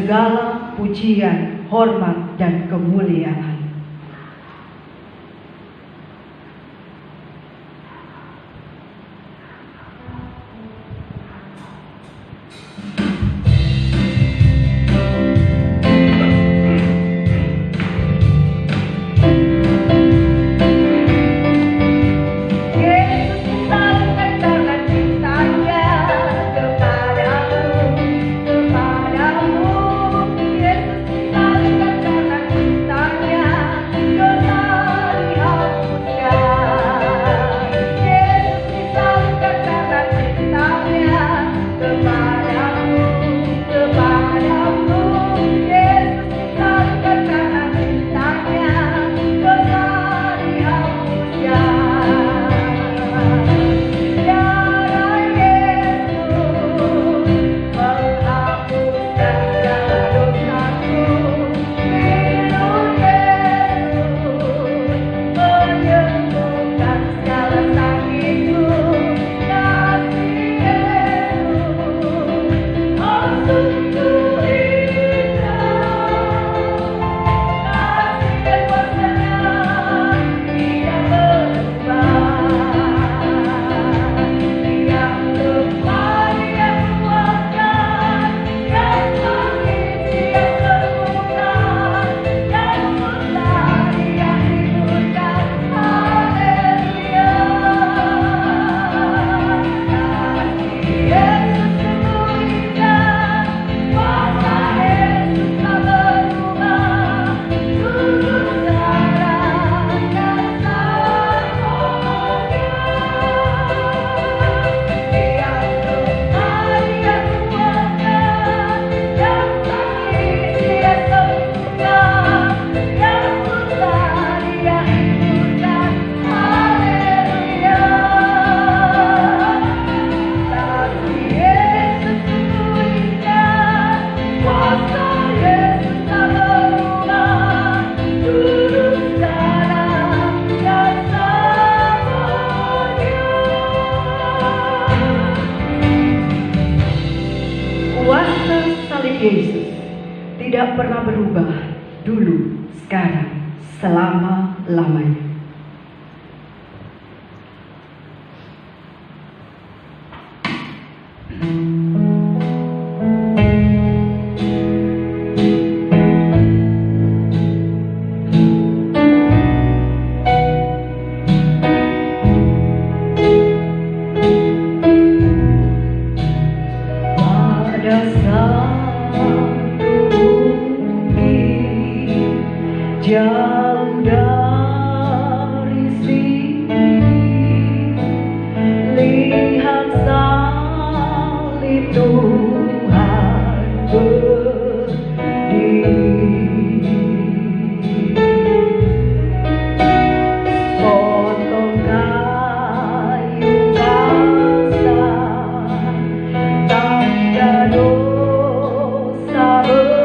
segala pujian, hormat, dan kemuliaan. Kepadamu, Yesus disalibkan karena cintanya. dulu, sekarang, selama-lamanya. Jauh dari sini, lihat salib Tuhan berdiri. Potong kayu kasar, tanda dosa besar.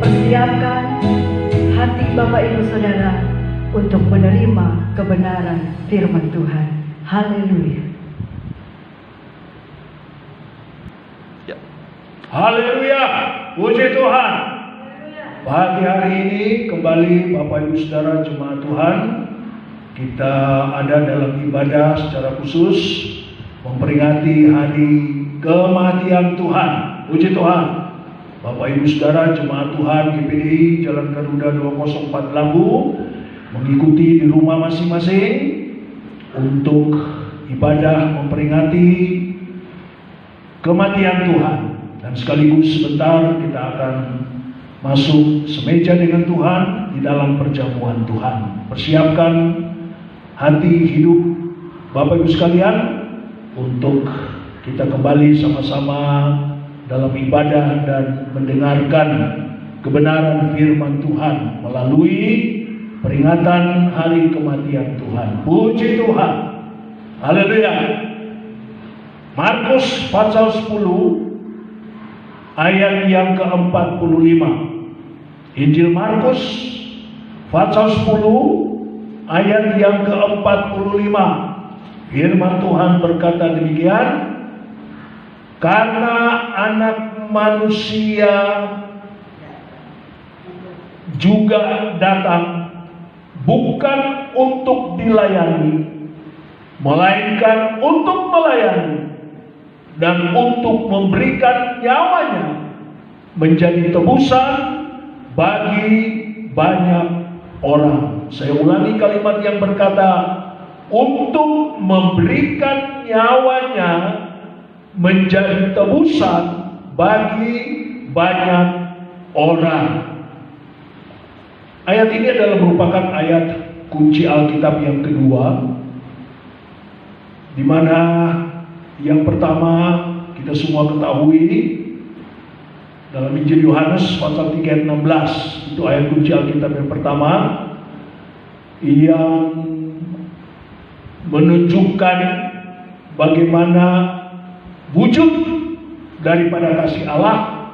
Persiapkan hati Bapak Ibu Saudara untuk menerima kebenaran firman Tuhan. Haleluya. Ya. Haleluya, puji Tuhan. Pagi hari ini kembali Bapak Ibu Saudara jemaat Tuhan, kita ada dalam ibadah secara khusus memperingati hari kematian Tuhan. Puji Tuhan. Bapak Ibu Saudara jemaat Tuhan GPDI Jalan Garuda 204 Lampung mengikuti di rumah masing-masing untuk ibadah memperingati kematian Tuhan. Dan sekaligus sebentar kita akan masuk semeja dengan Tuhan di dalam perjamuan Tuhan. Persiapkan hati hidup Bapak Ibu sekalian untuk kita kembali sama-sama dalam ibadah dan mendengarkan kebenaran firman Tuhan melalui peringatan hari kematian Tuhan. Puji Tuhan. Haleluya. Markus pasal 10 ayat yang ke-45. Injil Markus pasal 10 ayat yang ke-45. Firman Tuhan berkata demikian, karena anak manusia juga datang bukan untuk dilayani, melainkan untuk melayani dan untuk memberikan nyawanya menjadi tebusan bagi banyak orang. Saya ulangi kalimat yang berkata, untuk memberikan nyawanya menjadi tebusan bagi banyak orang. Ayat ini adalah merupakan ayat kunci Alkitab yang kedua, di mana yang pertama kita semua ketahui dalam Injil Yohanes pasal 3 ayat 16, itu ayat kunci Alkitab yang pertama yang menunjukkan bagaimana wujud daripada kasih Allah,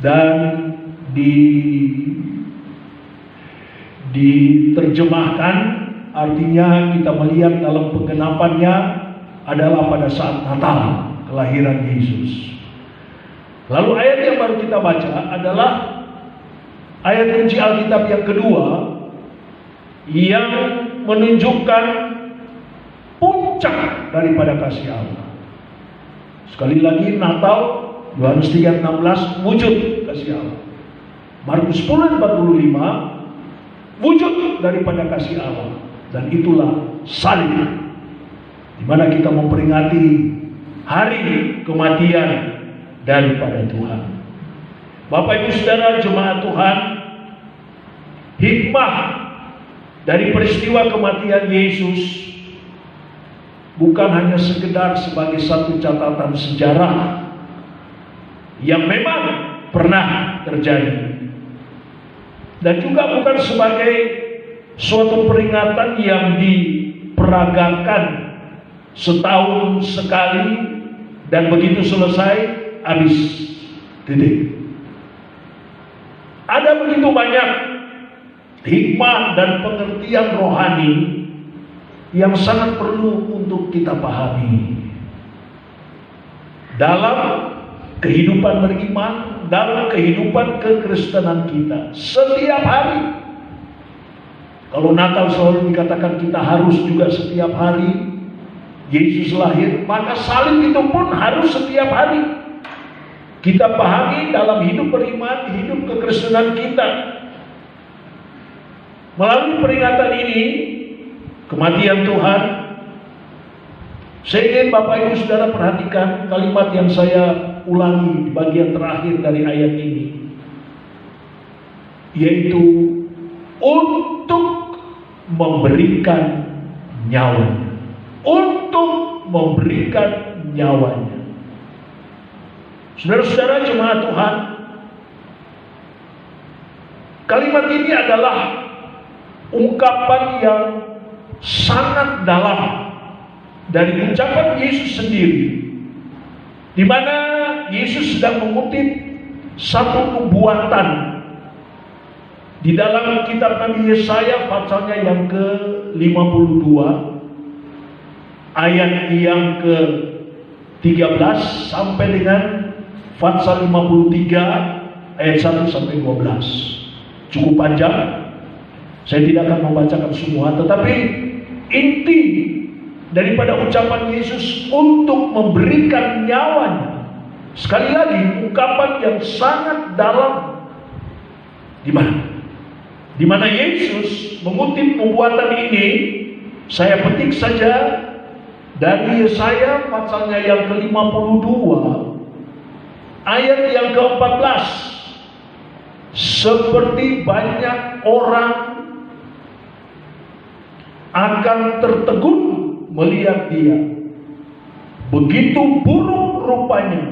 dan diterjemahkan, artinya kita melihat dalam penggenapannya adalah pada saat Natal, kelahiran Yesus. Lalu ayat yang baru kita baca adalah ayat kunci Alkitab yang kedua yang menunjukkan puncak daripada kasih Allah. Sekali lagi, Natal, Yohanes 3:16, wujud kasih Allah. Markus 10:45, wujud daripada kasih Allah, dan itulah salib, di mana kita memperingati hari kematian daripada Tuhan. Bapak Ibu Saudara jemaat Tuhan, hikmah dari peristiwa kematian Yesus bukan hanya sekedar sebagai satu catatan sejarah yang memang pernah terjadi, dan juga bukan sebagai suatu peringatan yang diperagakan setahun sekali dan begitu selesai habis, titik. Ada begitu banyak hikmah dan pengertian rohani yang sangat perlu untuk kita pahami dalam kehidupan beriman, dalam kehidupan kekristenan kita setiap hari. Kalau Natal selalu dikatakan kita harus juga setiap hari Yesus lahir, maka salib itu pun harus setiap hari kita pahami dalam hidup beriman, hidup kekristenan kita. Melalui peringatan ini, kematian Tuhan, saya ingin Bapak Ibu Saudara perhatikan kalimat yang saya ulangi di bagian terakhir dari ayat ini, yaitu untuk memberikan nyawanya. Untuk memberikan nyawanya. Saudara-saudara jemaat Tuhan, kalimat ini adalah ungkapan yang sangat dalam dari ucapan Yesus sendiri, di mana Yesus sedang mengutip satu nubuatan di dalam kitab Nabi Yesaya pasalnya yang ke-52 ayat yang ke-13 sampai dengan pasal 53 ayat 1 sampai 12. Cukup panjang. Saya tidak akan membacakan semua, tetapi inti daripada ucapan Yesus untuk memberikan nyawanya, sekali lagi ungkapan yang sangat dalam, di mana Yesus mengutip nubuatan ini. Saya petik saja dari Yesaya pasalnya yang ke-52 ayat yang ke-14. Seperti banyak orang akan tertegun melihat dia, begitu buruk rupanya,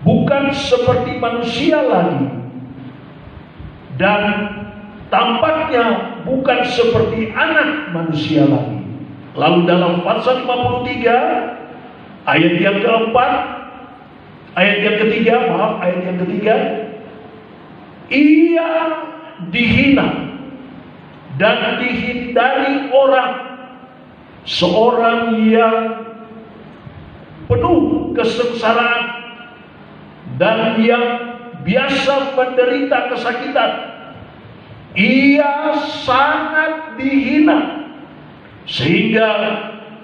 bukan seperti manusia lagi, dan tampaknya bukan seperti anak manusia lagi. Lalu dalam pasal 53 ayat yang keempat, ayat yang ketiga, ia dihina dan dihindari orang, seorang yang penuh kesengsaraan dan yang biasa menderita kesakitan. Ia sangat dihina sehingga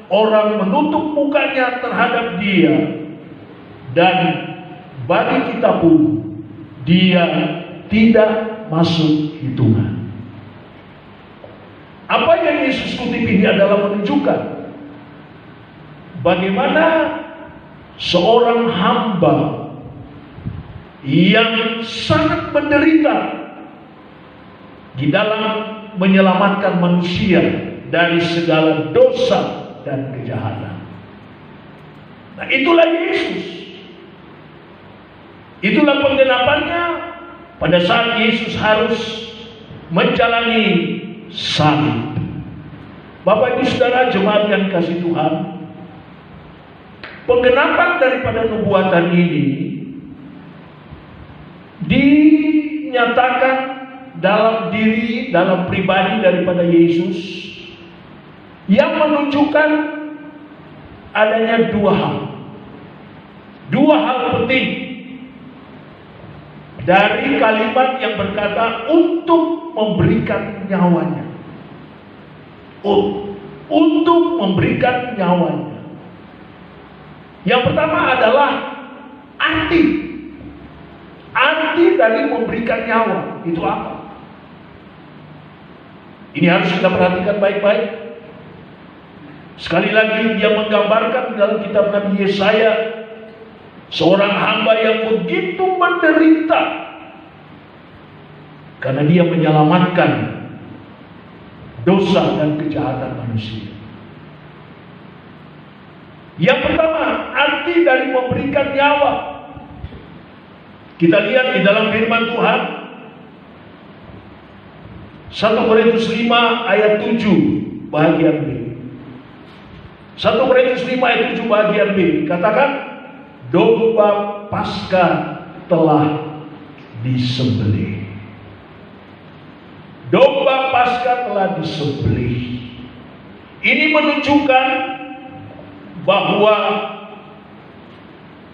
orang menutup mukanya terhadap dia, dan bagi kita pun dia tidak masuk hitungan. Apa yang Yesus kutip ini adalah menunjukkan bagaimana seorang hamba yang sangat menderita di dalam menyelamatkan manusia dari segala dosa dan kejahatan. Nah, itulah Yesus. Itulah penggenapannya pada saat Yesus harus menjalani salib. Bapak Ibu Saudara jemaat yang kasih Tuhan, penggenapan daripada nubuatan ini dinyatakan dalam diri, dalam pribadi daripada Yesus, yang menunjukkan adanya dua hal penting dari kalimat yang berkata untuk memberikan nyawanya. Untuk memberikan nyawanya. Yang pertama adalah arti dari memberikan nyawa. Itu apa? Ini harus kita perhatikan baik-baik. Sekali lagi dia menggambarkan dalam kitab Nabi Yesaya seorang hamba yang begitu menderita karena dia menyelamatkan dosa dan kejahatan manusia. Yang pertama, arti dari memberikan nyawa. Kita lihat di dalam firman Tuhan 1 Korintus 5 ayat 7 bagian B. 1 Korintus 5 ayat 7 bagian B katakan, domba Paskah telah disembelih. Domba Paskah telah disembelih. Ini menunjukkan bahwa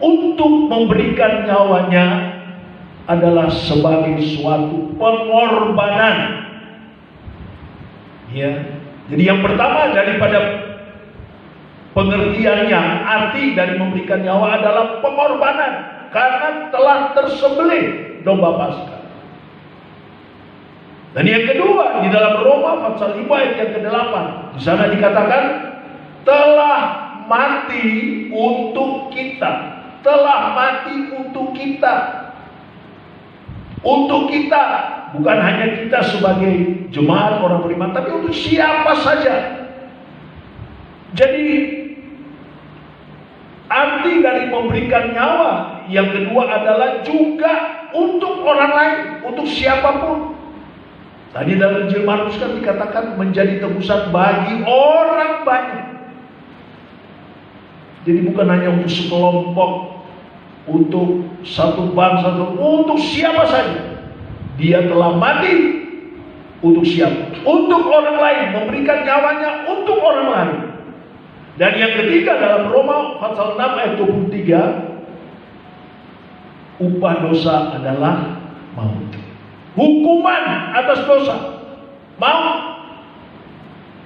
untuk memberikan nyawanya adalah sebagai suatu pengorbanan. Ya. Jadi yang pertama daripada pengertiannya, arti dari memberikan nyawa adalah pengorbanan karena telah tersembelih domba Paskah. Dan yang kedua di dalam Roma pasal 5 ayat yang ke-8, di sana dikatakan telah mati untuk kita, telah mati untuk kita. Untuk kita, bukan hanya kita sebagai jemaat orang beriman, tapi untuk siapa saja. Jadi arti dari memberikan nyawa yang kedua adalah juga untuk orang lain, untuk siapapun. Tadi dalam Injil Markus kan dikatakan menjadi tebusan bagi orang banyak. Jadi bukan hanya untuk sekelompok, untuk satu bangsa, untuk siapa saja. Dia telah mati untuk siapa? Untuk orang lain, memberikan nyawanya untuk orang lain. Dan yang ketiga dalam Roma pasal 6 ayat 23, upah dosa adalah maut. Hukuman atas dosa maut.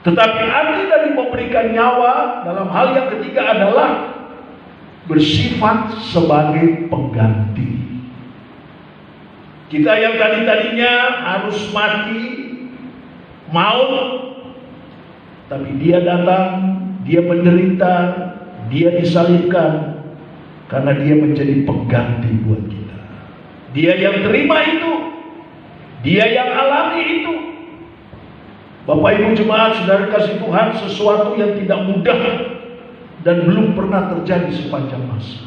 Tetapi arti dari memberikan nyawa dalam hal yang ketiga adalah bersifat sebagai pengganti. Kita yang tadinya harus mati, maut, tapi dia datang, dia menderita, dia disalibkan karena dia menjadi pengganti buat kita. Dia yang terima itu, dia yang alami itu. Bapak Ibu jemaat saudara kasih Tuhan, sesuatu yang tidak mudah dan belum pernah terjadi sepanjang masa.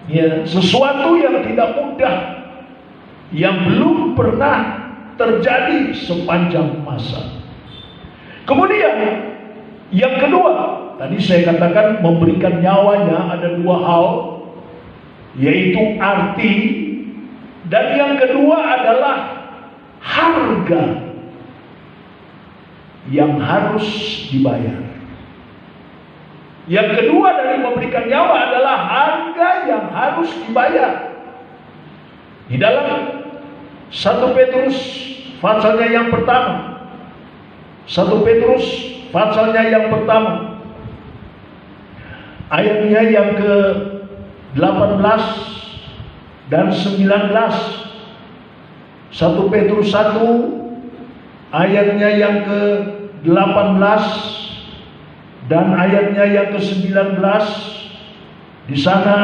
Ya, sesuatu yang tidak mudah yang belum pernah terjadi sepanjang masa. Kemudian yang kedua, tadi saya katakan memberikan nyawanya ada dua hal, yaitu arti, dan yang kedua adalah harga yang harus dibayar. Yang kedua dari memberikan nyawa adalah harga yang harus dibayar. Di dalam 1 Petrus pasalnya yang pertama, 1 Petrus pasalnya yang pertama, ayatnya yang ke-18 dan 19. 1 Petrus 1 ayatnya yang ke-18 dan ayatnya yang ke-19. Di sana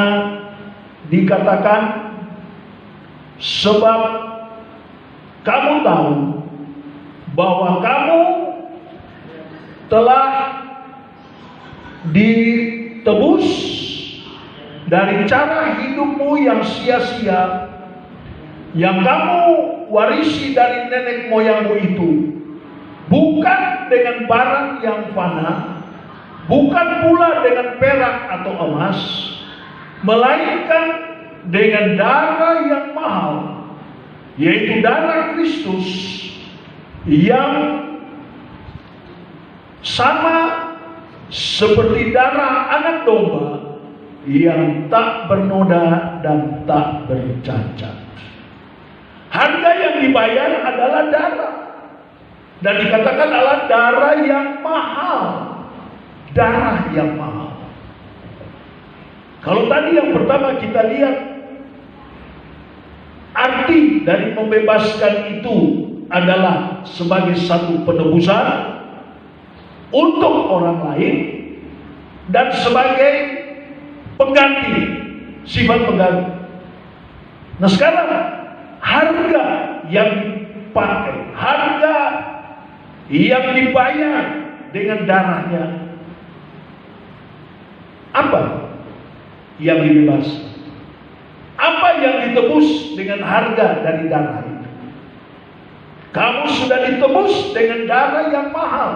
dikatakan, sebab kamu tahu bahwa kamu telah ditebus dari cara hidupmu yang sia-sia, yang kamu warisi dari nenek moyangmu itu, bukan dengan barang yang fana, bukan pula dengan perak atau emas, melainkan dengan darah yang mahal, yaitu darah Kristus, yang sama seperti darah anak domba yang tak bernoda dan tak bercacat. Harga yang dibayar adalah darah, dan dikatakan adalah darah yang mahal. Darah yang mahal. Kalau tadi yang pertama kita lihat, arti dari membebaskan itu adalah sebagai satu penebusan untuk orang lain dan sebagai pengganti, sifat pengganti. Nah sekarang harga yang dipakai, harga yang dibayar dengan darahnya, apa yang dibebaskan? Apa yang ditebus dengan harga dari darah itu? Kamu sudah ditebus dengan darah yang mahal.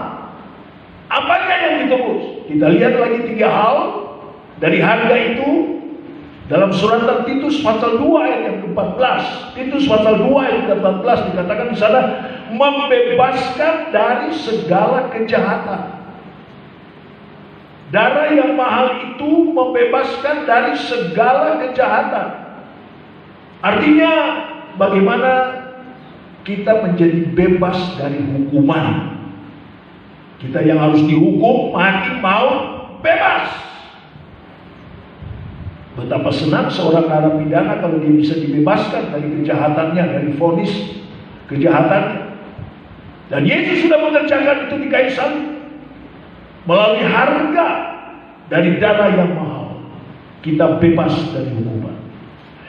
Apanya yang ditebus? Kita lihat lagi 3 hal dari harga itu dalam surat Titus pasal 2 ayat yang ke-14. Titus pasal 2 ayat ke-14 dikatakan di sana, membebaskan dari segala kejahatan. Darah yang mahal itu membebaskan dari segala kejahatan. Artinya bagaimana kita menjadi bebas dari hukuman. Kita yang harus dihukum, mati, maut, bebas. Betapa senang seorang narapidana kalau dia bisa dibebaskan dari kejahatannya, dari vonis kejahatan. Dan Yesus sudah mengerjakan itu di kayu salib. Melalui harga dari darah yang mahal, kita bebas dari hukuman.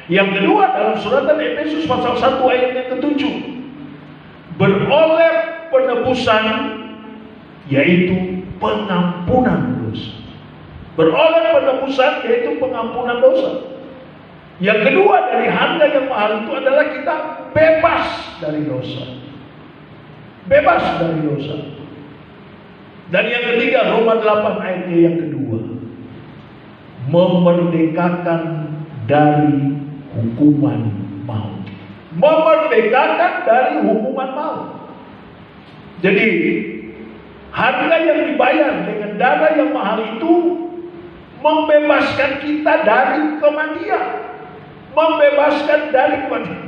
Yang kedua dalam suratan Efesus pasal 1 ayat yang ke-7, beroleh penebusan, yaitu pengampunan dosa. Beroleh penebusan, yaitu pengampunan dosa. Yang kedua dari harga yang mahal itu adalah kita bebas dari dosa. Bebas dari dosa. Dan yang ketiga, Roma 8 ayatnya yang kedua, memerdekakan dari hukuman maut. Memerdekakan dari hukuman maut. Jadi harga yang dibayar dengan darah yang mahal itu membebaskan kita dari kematian. Membebaskan dari kematian.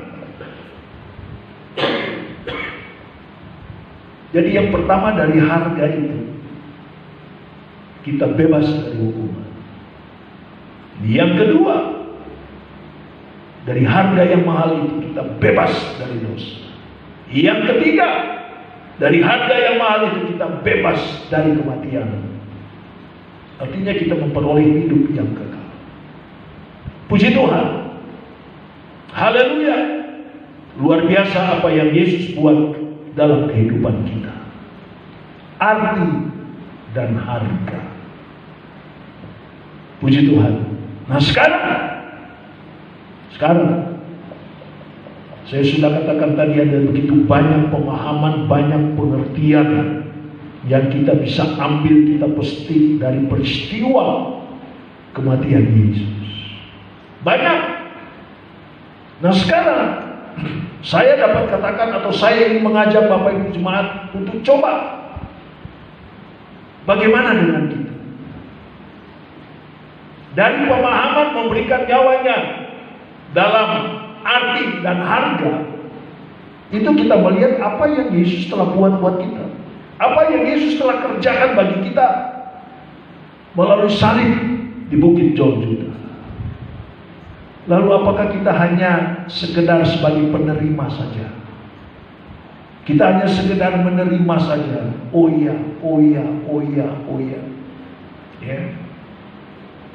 Jadi yang pertama dari harga itu, kita bebas dari hukuman. Yang kedua, dari harga yang mahal itu kita bebas dari dosa. Yang ketiga, dari harga yang mahal itu kita bebas dari kematian. Artinya kita memperoleh hidup yang kekal. Puji Tuhan. Haleluya. Luar biasa apa yang Yesus buat dalam kehidupan kita. Arti dan harga. Puji Tuhan. Nah sekarang saya sudah katakan tadi ada begitu banyak pemahaman, banyak pengertian yang kita bisa ambil, kita petik dari peristiwa kematian Yesus. Banyak. Nah sekarang saya dapat katakan atau saya ingin mengajak Bapak Ibu Jemaat untuk coba bagaimana dengan kita. Dari pemahaman memberikan nyawanya dalam arti dan harga, itu kita melihat apa yang Yesus telah buat kita. Apa yang Yesus telah kerjakan bagi kita melalui salib di Bukit Golgota. Lalu apakah kita hanya sekedar sebagai penerima saja? Kita hanya sekedar menerima saja. Oh iya, oh iya, oh iya, oh iya. Ya.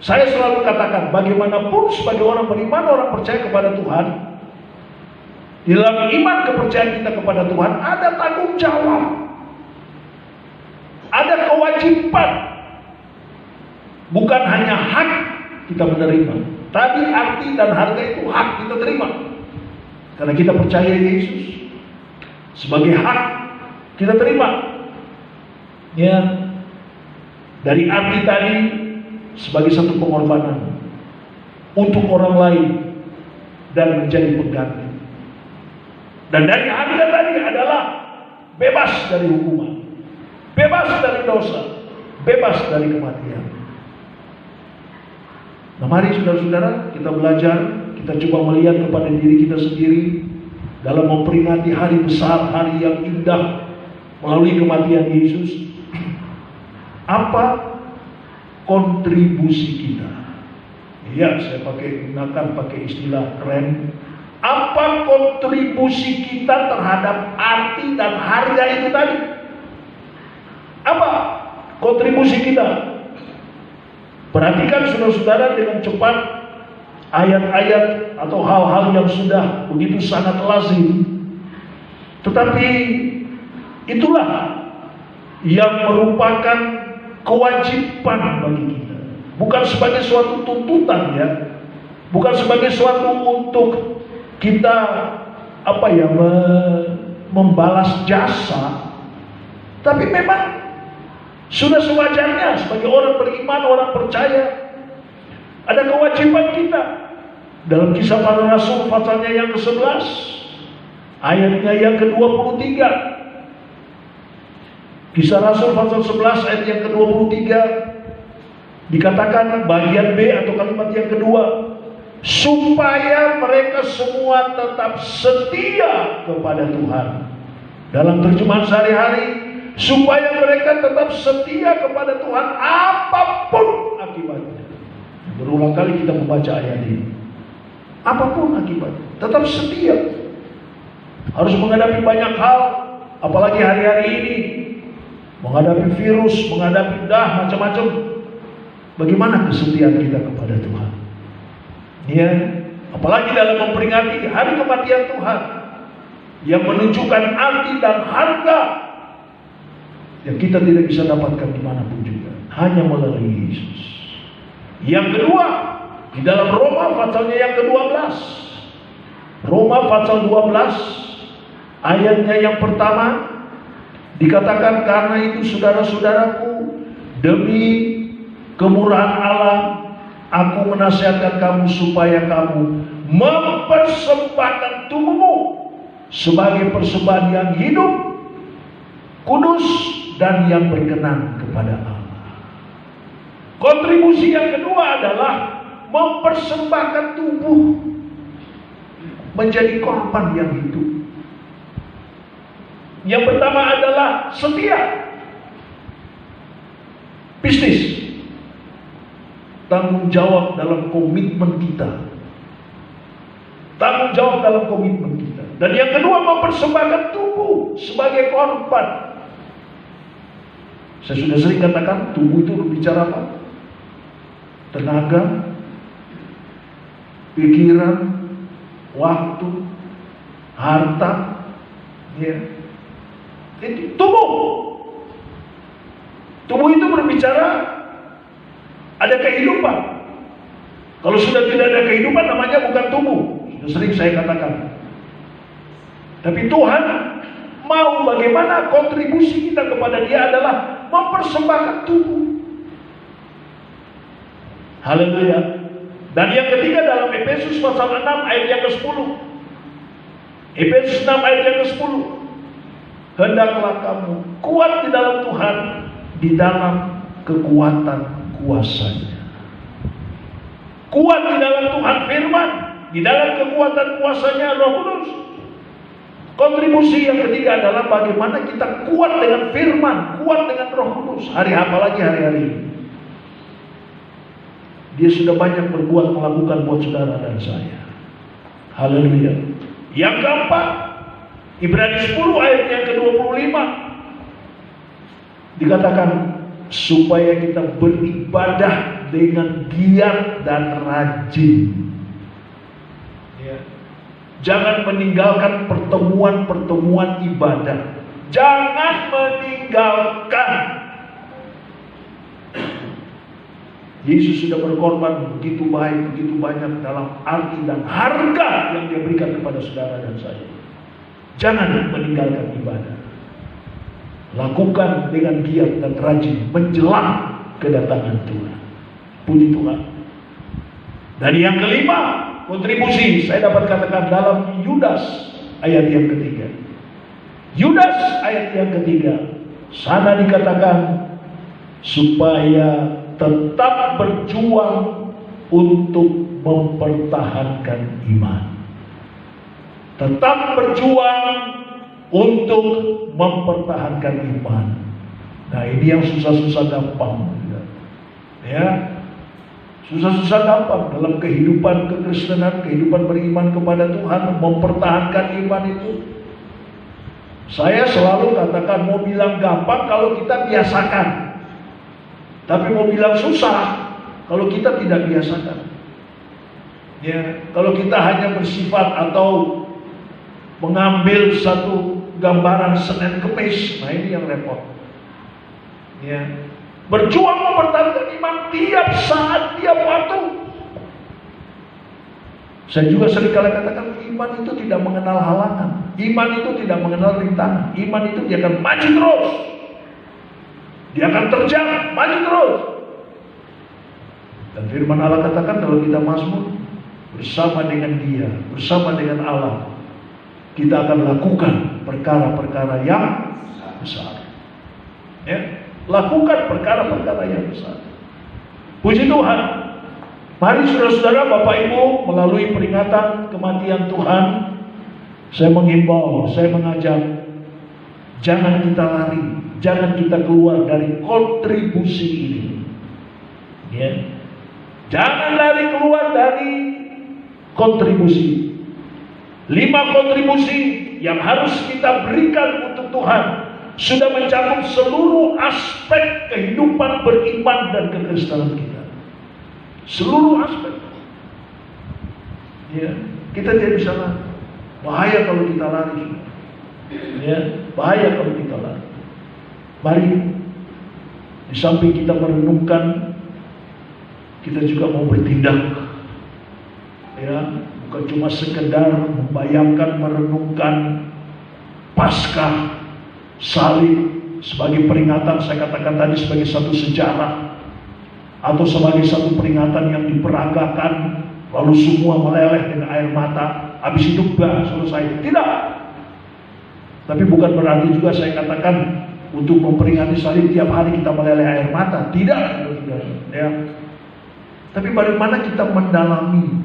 Saya selalu katakan, bagaimanapun sebagai orang beriman, orang percaya kepada Tuhan, di dalam iman kepercayaan kita kepada Tuhan ada tanggung jawab, ada kewajiban, bukan hanya hak, kita menerima. Tadi arti dan harga itu hak kita terima. Karena kita percaya Yesus. Sebagai hak kita terima. Ya. Dari arti tadi sebagai satu pengorbanan untuk orang lain dan menjadi pengganti. Dan dari harga tadi adalah bebas dari hukuman, bebas dari dosa, bebas dari kematian. Nah, mari saudara-saudara kita belajar, kita coba melihat kepada diri kita sendiri dalam memperingati hari besar, hari yang indah melalui kematian Yesus. Apa kontribusi kita? Ya, saya pakai istilah keren. Apa kontribusi kita terhadap arti dan harga itu tadi? Apa kontribusi kita? Perhatikan saudara-saudara dengan cepat ayat-ayat atau hal-hal yang sudah begitu sangat lazim. Tetapi itulah yang merupakan kewajiban bagi kita. Bukan sebagai suatu tuntutan ya. Bukan sebagai suatu untuk kita membalas jasa. Tapi memang sudah sewajarnya sebagai orang beriman, orang percaya, ada kewajiban kita. Dalam Kisah Para Rasul pasalnya yang ke-11, ayatnya yang ke-23. Kisah Rasul pasal 11 ayat yang ke-23 dikatakan bagian B atau kalimat yang kedua, supaya mereka semua tetap setia kepada Tuhan. Dalam terjemahan sehari-hari, supaya mereka tetap setia kepada Tuhan apapun akibatnya. Berulang kali kita membaca ayat ini. Apapun akibatnya, tetap setia. Harus menghadapi banyak hal, apalagi hari-hari ini, menghadapi virus, menghadapi macam-macam. Bagaimana kesetiaan kita kepada Tuhan? Ya, apalagi dalam memperingati hari kematian Tuhan yang menunjukkan arti dan harga yang kita tidak bisa dapatkan dimanapun juga, hanya melalui Yesus. Yang kedua, di dalam Roma pasalnya yang ke-12, Roma pasal 12 ayatnya yang pertama dikatakan, karena itu saudara-saudaraku, demi kemurahan Allah, aku menasihatkan kamu supaya kamu mempersembahkan tubuhmu sebagai persembahan yang hidup, kudus, dan yang berkenan kepada Allah. Kontribusi yang kedua adalah mempersembahkan tubuh menjadi korban yang hidup. Yang pertama adalah setia. Bisnis. Tanggung jawab dalam komitmen kita. Tanggung jawab dalam komitmen kita. Dan yang kedua, mempersembahkan tubuh sebagai korban. Saya sudah sering katakan, tubuh itu berbicara apa? Tenaga, pikiran, waktu, harta, ya. Itu tubuh. Tubuh itu berbicara ada kehidupan. Kalau sudah tidak ada kehidupan, namanya bukan tubuh. Sudah sering saya katakan. Tapi Tuhan mau bagaimana kontribusi kita kepada Dia adalah mempersembahkan tubuh. Haleluya. Dan yang ketiga dalam Efesus pasal 6 ayat yang ke-10. Efesus 6 ayat yang ke-10. Hendaklah kamu kuat di dalam Tuhan, di dalam kekuatan kuasa-Nya. Kuat di dalam Tuhan firman, di dalam kekuatan kuasa-Nya Roh Kudus. Kontribusi yang ketiga adalah bagaimana kita kuat dengan firman, kuat dengan Roh Kudus. Apalagi hari-hari ini. Dia sudah banyak melakukan buat saudara dan saya. Haleluya. Yang keempat, Ibrani 10 ayat yang ke-25 dikatakan supaya kita beribadah dengan giat dan rajin. Ya. Jangan meninggalkan pertemuan-pertemuan ibadah. Jangan meninggalkan. Yesus sudah berkorban begitu baik, begitu banyak dalam arti dan harga yang dia berikan kepada saudara dan saya. Jangan meninggalkan ibadah. Lakukan dengan giat dan rajin menjelang kedatangan Tuhan. Puji Tuhan. Dan yang kelima, kontribusi saya dapat katakan dalam Yudas ayat yang ketiga. Yudas ayat yang ketiga, sana dikatakan supaya tetap berjuang untuk mempertahankan iman. Tetap berjuang untuk mempertahankan iman. Nah, ini yang susah-susah gampang. Ya, susah-susah gampang dalam kehidupan kekristenan, kehidupan beriman kepada Tuhan, mempertahankan iman itu. Saya selalu katakan, mau bilang gampang kalau kita biasakan. Tapi mau bilang susah kalau kita tidak biasakan. Ya, kalau kita hanya bersifat atau mengambil satu gambaran Senin Kemis, nah ini yang repot. Ya, berjuang mempertahankan iman tiap saat, tiap waktu. Saya juga seringkali katakan, iman itu tidak mengenal halangan, iman itu tidak mengenal rintangan, iman itu dia akan maju terus. Dia akan terjang, maju terus. Dan firman Allah katakan dalam kitab Mazmur, bersama dengan Dia, bersama dengan Allah, kita akan lakukan perkara-perkara yang besar. Ya, lakukan perkara-perkara yang besar. Puji Tuhan. Mari saudara-saudara, Bapak Ibu, melalui peringatan kematian Tuhan, saya menghimbau, saya mengajak, jangan kita lari, jangan kita keluar dari kontribusi ini. Ya. Jangan lari keluar dari kontribusi. 5 kontribusi yang harus kita berikan untuk Tuhan sudah mencakup seluruh aspek kehidupan beriman dan kekristenan kita. Seluruh aspek. Ya, kita tidak bisa lari. Bahaya kalau kita lari. Ya, bahaya kalau kita lari. Mari, di samping kita merenungkan, kita juga mau bertindak. Ya, bukan cuma sekedar membayangkan, merenungkan Paskah, salib sebagai peringatan, saya katakan tadi sebagai satu sejarah, atau sebagai satu peringatan yang diperagakan, lalu semua meleleh dengan air mata, habis itu selesai. Tidak. Tapi bukan berarti juga saya katakan untuk memperingati salib tiap hari kita meleleh air mata. Tidak, ya. Tapi bagaimana kita mendalami,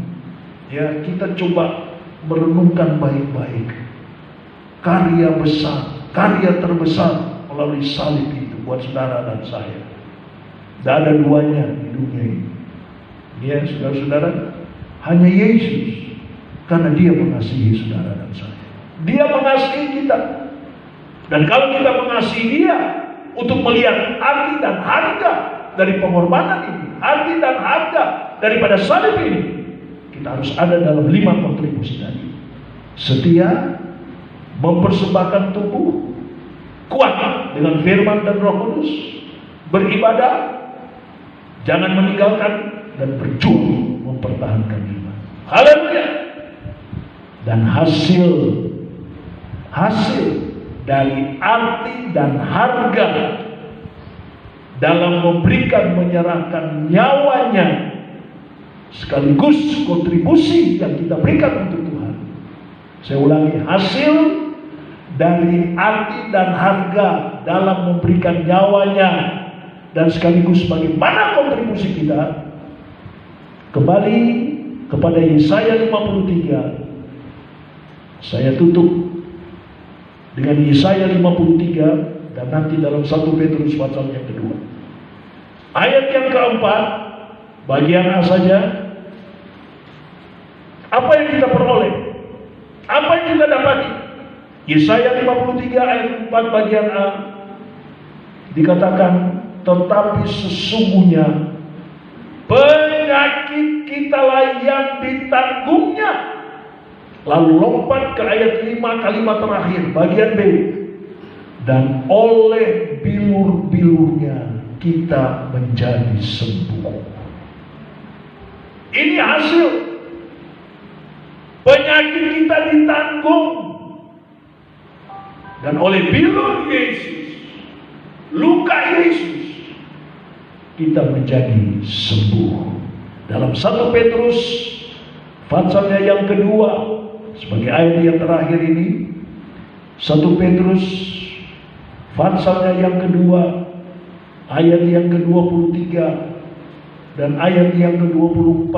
ya, kita coba merenungkan baik-baik karya besar, karya terbesar melalui salib itu buat saudara dan saya. Tidak ada duanya di dunia ini. Ya, saudara-saudara, hanya Yesus, karena Dia mengasihi saudara dan saya. Dia mengasihi kita. Dan kalau kita mengasihi Dia, untuk melihat arti dan harga dari pengorbanan ini, arti dan harga daripada salib ini, kita harus ada dalam 5 kontribusi tadi. Setia, mempersembahkan tubuh, kuat dengan firman dan Roh Kudus, beribadah, jangan meninggalkan, dan berjuang mempertahankan iman. Haleluya. Dan hasil dari arti dan harga dalam memberikan, menyerahkan nyawanya, sekaligus kontribusi yang kita berikan untuk Tuhan. Saya ulangi, hasil dari arti dan harga dalam memberikan nyawanya, dan sekaligus bagaimana kontribusi kita. Kembali kepada Yesaya 53. Saya tutup dengan Yesaya 53, dan nanti dalam 1 Petrus pasal yang kedua. Ayat yang keempat, bagian A saja. Apa yang kita peroleh? Apa yang kita dapati? Yesaya 53 ayat 4 bagian A dikatakan, tetapi sesungguhnya penyakit kitalah yang ditanggungnya. Lalu lompat ke ayat 5 kalimat terakhir bagian B, dan oleh bilur-bilurnya kita menjadi sembuh. Ini hasil penyakit kita ditanggung. Dan oleh bilur Yesus, luka Yesus, kita menjadi sembuh. Dalam 1 Petrus pasalnya yang kedua, sebagai ayat yang terakhir ini, 1 Petrus pasalnya yang kedua, ayat yang ke-23 dan ayat yang ke-24.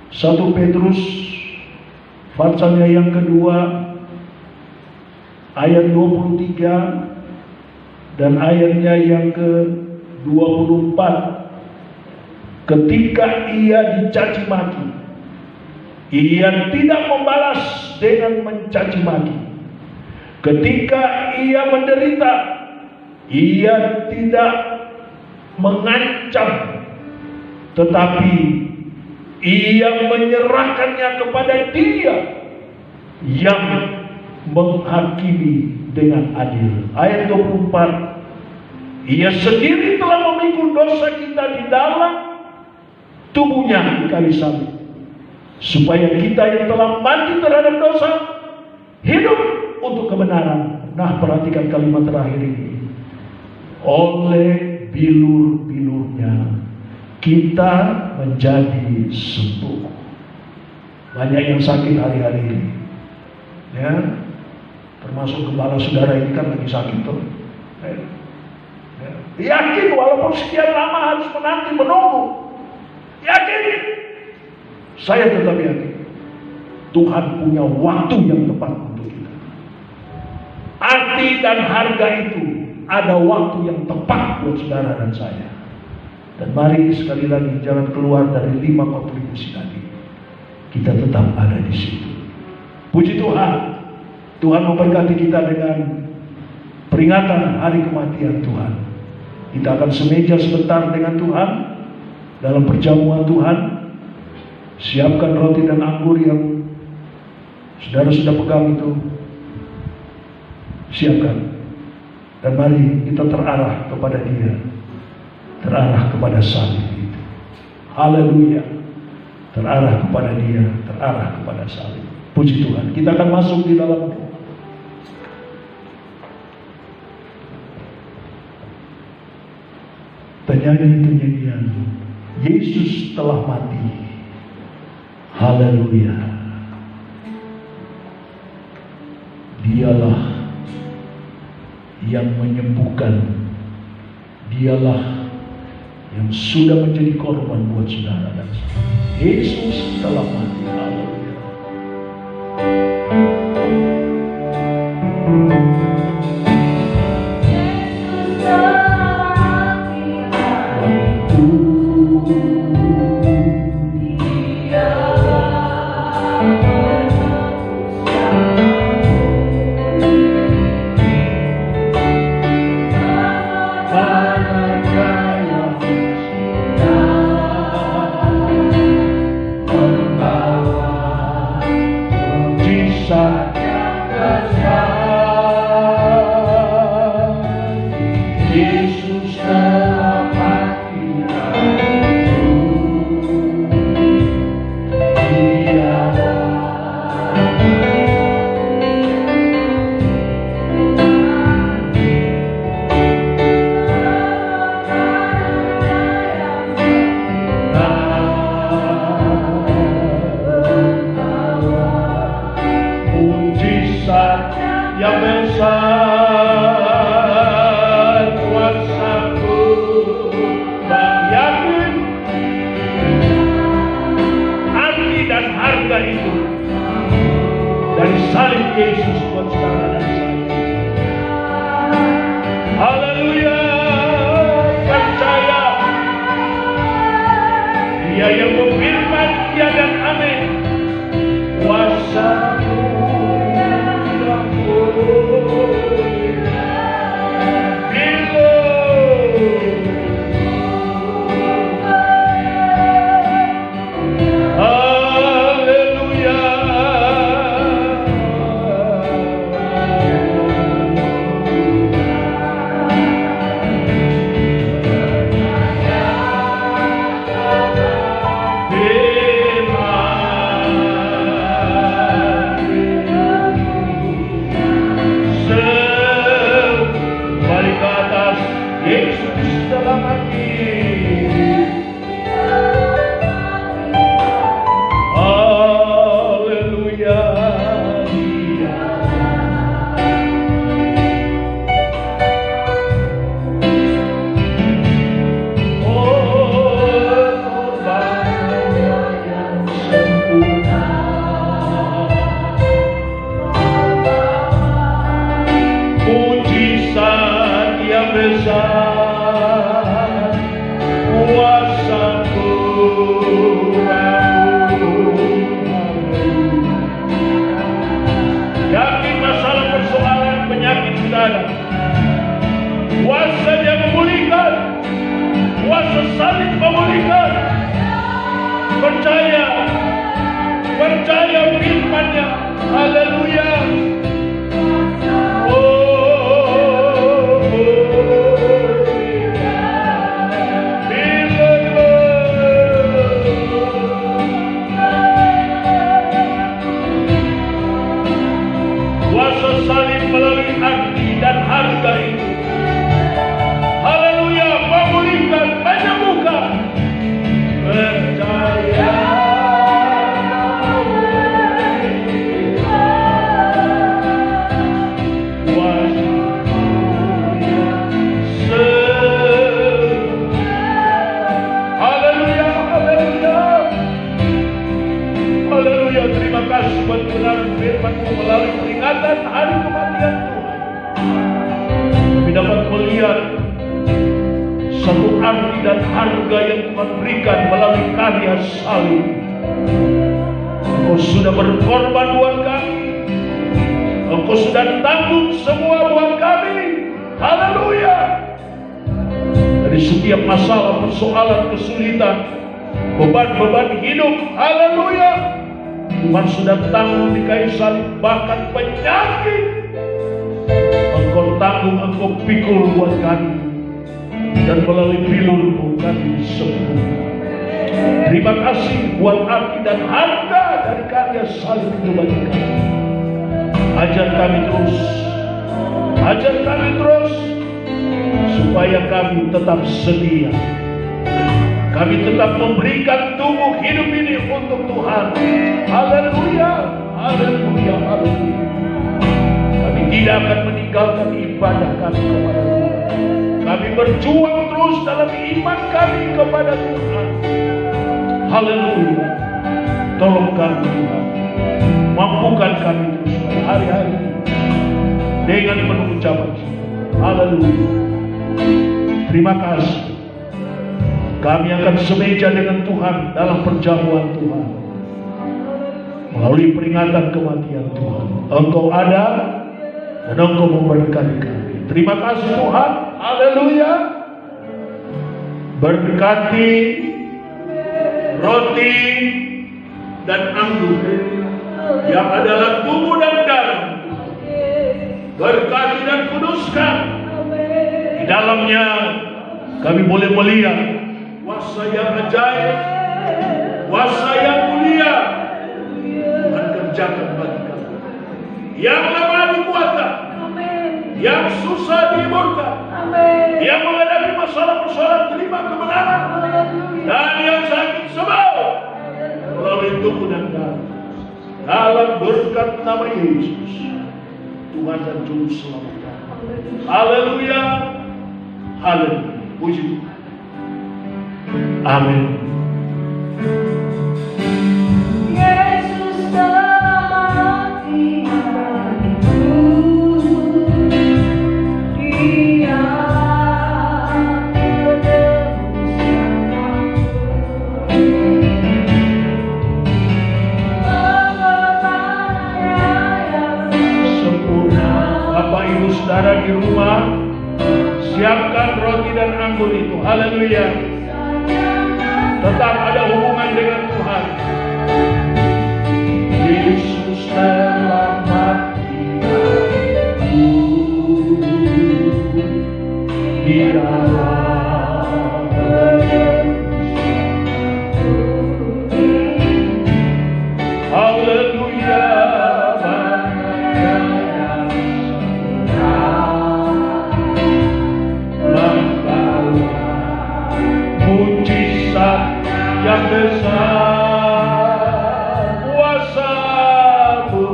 1 Petrus pasalnya yang kedua, ayat 23 dan ayatnya yang ke-24. Ketika ia dicaci maki, ia tidak membalas dengan mencaci maki. Ketika ia menderita, ia tidak mengancam, tetapi ia menyerahkannya kepada Dia yang menghakimi dengan adil. Ayat 24, ia sendiri telah memikul dosa kita di dalam tubuhnya di kayu salib, supaya kita yang telah mati terhadap dosa hidup untuk kebenaran. Nah, perhatikan kalimat terakhir ini. Oleh bilur-bilurnya kita menjadi sembuh. Banyak yang sakit hari-hari ini, ya, termasuk gembala saudara ini kan lagi sakit tuh. Yakin walaupun sekian lama harus menanti menunggu. Yakin, saya tetap yakin Tuhan punya waktu yang tepat untuk kita. Arti dan harga itu ada waktu yang tepat buat saudara dan saya. Dan mari sekali lagi jangan keluar dari 5 kontribusi tadi. Kita tetap ada di situ. Puji Tuhan. Tuhan memberkati kita dengan peringatan hari kematian Tuhan. Kita akan semeja sebentar dengan Tuhan dalam perjamuan Tuhan. Siapkan roti dan anggur yang saudara sudah pegang itu. Siapkan. Dan mari kita terarah kepada Dia. Terarah kepada salib itu. Haleluya. Terarah kepada Dia, terarah kepada salib. Puji Tuhan. Kita akan masuk di dalam penyanyian Yesus telah mati. Haleluya. Dialah yang menyembuhkan. Dialah yang sudah menjadi korban buat saudara dan saya. Yesus telah mati. Haleluya. Kuasa-Mu Haleluya. Kuasa salib melalui arti dan harga itu. Haleluya, memulihkan, menyembuhkan. Percaya. Haleluya, haleluya. Haleluya, terima kasih buat kebenaran firman-Mu melalui peringatan hari kematian Tuhan. Kami dapat melihat satu arti dan harga yang Tuhan berikan melalui karya salib. Engkau sudah berkorban buat kami. Engkau sudah tanggung semua buat kami. Haleluya. Dari setiap masalah, persoalan, kesulitan, beban-beban hidup. Haleluya. Tuhan sudah tanggung di kayu salib, bahkan penyakit Engkau tanggung, Engkau pikul buat kami, dan melalui pilur-Mu kami disembuhkan. Terima kasih buat arti dan harga dari karya salib itu bagi kami. Ajar kami terus, ajar kami terus, supaya kami tetap setia. Kami tetap memberikan tubuh hidup ini untuk Tuhan. Haleluya, haleluya, haleluya. Kami tidak akan meninggalkan ibadah kami kepada Tuhan. Kami berjuang terus dalam iman kami kepada Tuhan. Haleluya. Tolong kami Tuhan. Mampukan kami terus pada hari-hari ini dengan penuh ucapan syukur. Haleluya. Terima kasih. Kami akan semeja dengan Tuhan dalam perjamuan Tuhan. Melalui peringatan kematian Tuhan. Engkau ada dan Engkau memberkati kami. Terima kasih Tuhan. Haleluya. Berkati roti dan anggur yang adalah tubuh dan darah. Berkati dan kuduskan. Di dalamnya kami boleh melihat kuasa yang ajaib, kuasa yang mulia Tuhan kerjakan bagi kami. Yang lemah dikuatkan, yang susah dihiburkan, yang menghadapi masalah-masalah terima kebenaran, dan yang sakit sembuh melalui tubuh dan darah. Dalam berkat nama Yesus, Tuhan dan Juru Selamat kami. Haleluya, haleluya. Puji Tuhan. Amin. Yesus telah mati bagiku, Dia sempurna. Bapak Ibu Saudara di rumah, siapkan roti dan anggur itu. Haleluya. Tetap ada hubungan dengan Tuhan. Yesus telah mati bagiku, Dialah haleluya. Yang besar kuasa-Mu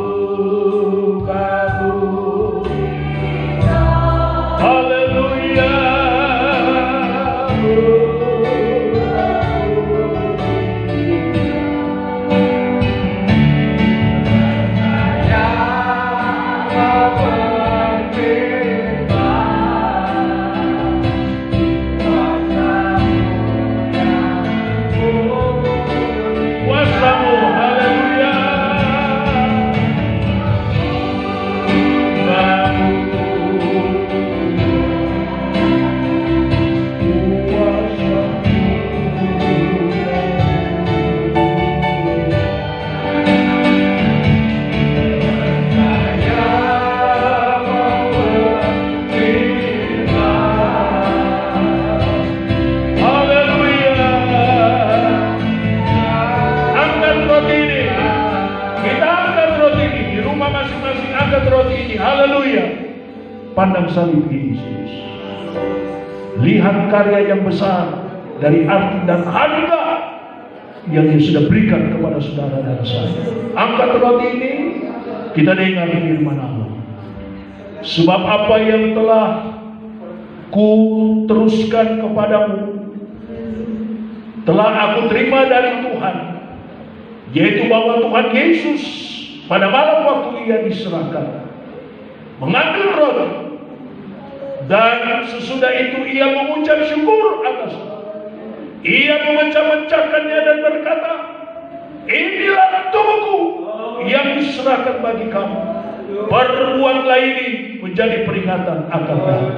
kabur. Haleluya. roti ini. Haleluya. Pandang salib Yesus. Lihat karya yang besar dari arti dan harga yang Dia sudah berikan kepada saudara dan saya. Angkat roti ini, kita dengar firman Allah. Sebab apa yang telah ku teruskan kepadamu, telah aku terima dari Tuhan, yaitu bahwa Tuhan Yesus pada malam waktu Ia diserahkan, mengambil roti, dan sesudah itu Ia mengucap syukur atas, Ia memecah-mecahkannya dan berkata, inilah tubuhku yang diserahkan bagi kamu. Perbuatlah ini menjadi peringatan akan kamu.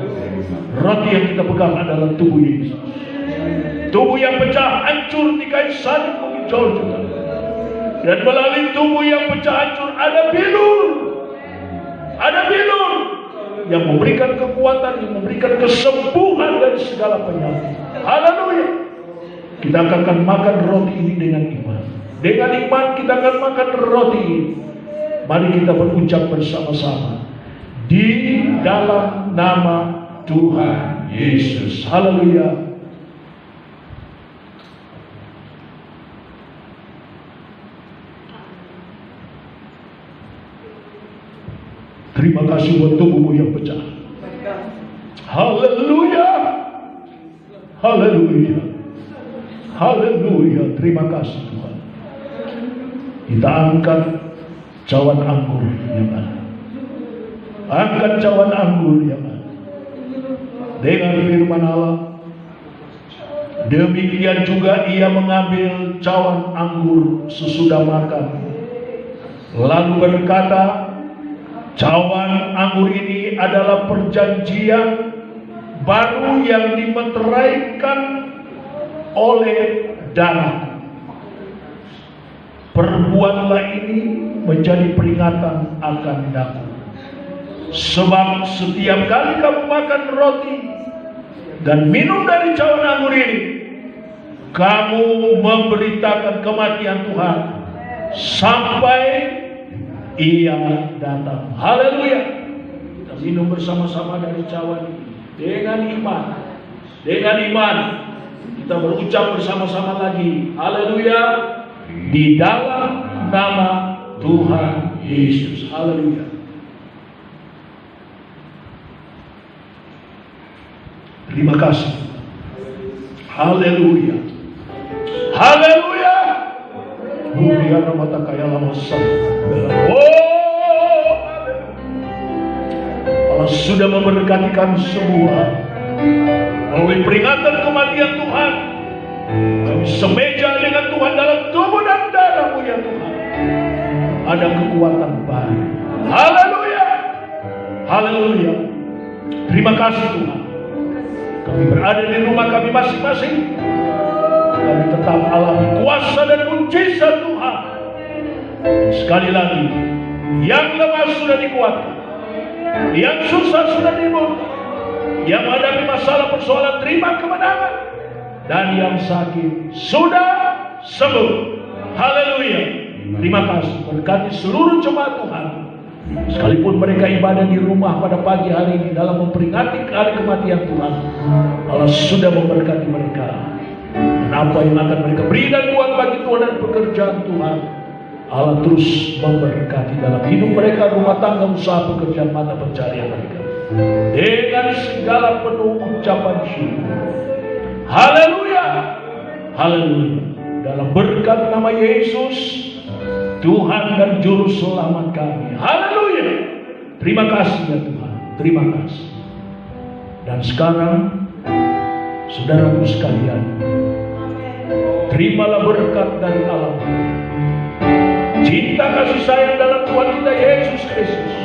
Roti yang kita pegang adalah tubuh Yesus. Tubuh yang pecah hancur di kayu salib menghijau juga. Dan melalui tubuh yang pecah hancur ada bilur. Ada bilur yang memberikan kekuatan, yang memberikan kesembuhan dari segala penyakit. Haleluya. Kita akan makan roti ini dengan iman. Dengan iman kita akan makan roti ini. Mari kita berucap bersama-sama. Di dalam nama Tuhan Yesus. Haleluya. Terima kasih buat tubuhmu yang pecah. Haleluya. Haleluya. Haleluya. Terima kasih Tuhan. Kita angkat cawan anggur yang ada. Angkat cawan anggur yang ada. Dengan firman Allah. Demikian juga Ia mengambil cawan anggur sesudah makan, lalu berkata, cawan anggur ini adalah perjanjian baru yang dimeteraikan oleh darah. Perbuatlah ini menjadi peringatan akan aku. Sebab setiap kali kamu makan roti dan minum dari cawan anggur ini, kamu memberitakan kematian Tuhan sampai Ia datang. Haleluya. Kita minum bersama-sama dari cawan ini dengan iman. Dengan iman kita berucap bersama-sama lagi. Haleluya. Di dalam nama Tuhan Yesus. Haleluya. Terima kasih. Haleluya. Haleluya. Bumiana mata kaya lama Allah sudah memberkati kami semua melalui peringatan kematian Tuhan. Kami semeja dengan Tuhan dalam tubuh dan darah-Mu ya Tuhan. Ada kekuatan baru. Haleluya. Haleluya. Terima kasih Tuhan. Kami berada di rumah kami masing-masing. Kami tetap alami kuasa dan mujizat Tuhan. Sekali lagi, yang lemah sudah dikuatkan, yang susah sudah dibunuh, yang menghadapi masalah persoalan terima kemenangan, dan yang sakit sudah sembuh. Haleluya. Terima kasih. Berkati seluruh jemaat Tuhan, sekalipun mereka ibadah di rumah pada pagi hari ini dalam memperingati hari kematian Tuhan, Allah sudah memberkati mereka. Dan apa yang akan mereka beri dan buat bagi Tuhan dan pekerjaan Tuhan, Allah terus memberkati dalam hidup mereka, rumah tangga, usaha, pekerjaan, mata pencarian mereka. Dengan segala penuh ucapan syukur. Haleluya. Haleluya. Dalam berkat nama Yesus, Tuhan dan Juru Selamat kami. Haleluya. Terima kasih ya Tuhan. Terima kasih. Dan sekarang, saudaraku sekalian, terimalah berkat dari Allah. Cinta kasih sayang dalam Tuhan kita Yesus Kristus,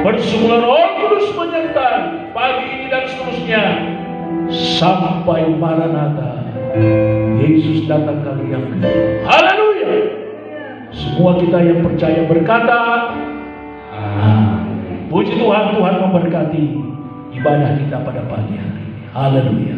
bersekutulah Roh Kudus menyertai pagi ini dan seterusnya sampai Maranatha. Yesus datang kali yang kedua. Haleluya. Semua kita yang percaya berkata amin. Puji Tuhan, Tuhan memberkati ibadah kita pada pagi hari ini. Haleluya.